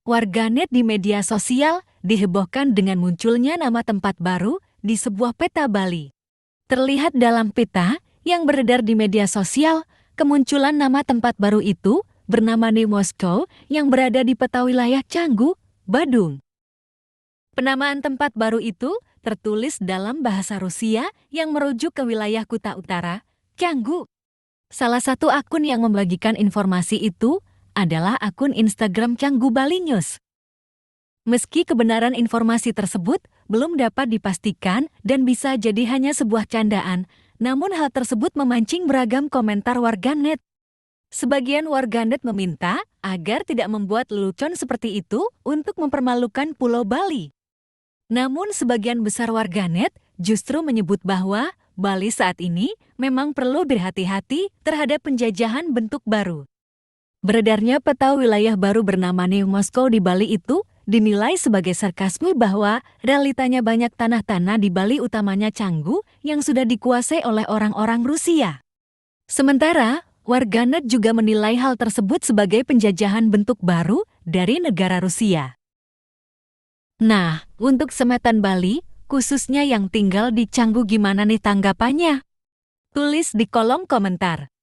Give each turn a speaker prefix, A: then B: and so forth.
A: Warganet di media sosial dihebohkan dengan munculnya nama tempat baru di sebuah peta Bali. Terlihat dalam peta yang beredar di media sosial, kemunculan nama tempat baru itu bernama New Moscow yang berada di peta wilayah Canggu, Badung. Penamaan tempat baru itu tertulis dalam bahasa Rusia yang merujuk ke wilayah Kuta Utara, Canggu. Salah satu akun yang membagikan informasi itu adalah akun Instagram Canggu Bali News. Meski kebenaran informasi tersebut belum dapat dipastikan dan bisa jadi hanya sebuah candaan, namun hal tersebut memancing beragam komentar warganet. Sebagian warganet meminta agar tidak membuat lelucon seperti itu untuk mempermalukan Pulau Bali. Namun sebagian besar warganet justru menyebut bahwa Bali saat ini memang perlu berhati-hati terhadap penjajahan bentuk baru. Beredarnya peta wilayah baru bernama New Moscow di Bali itu dinilai sebagai sarkasme bahwa realitanya banyak tanah-tanah di Bali utamanya Canggu yang sudah dikuasai oleh orang-orang Rusia. Sementara, warganet juga menilai hal tersebut sebagai penjajahan bentuk baru dari negara Rusia. Nah, untuk semetan Bali, khususnya yang tinggal di Canggu gimana nih tanggapannya? Tulis di kolom komentar.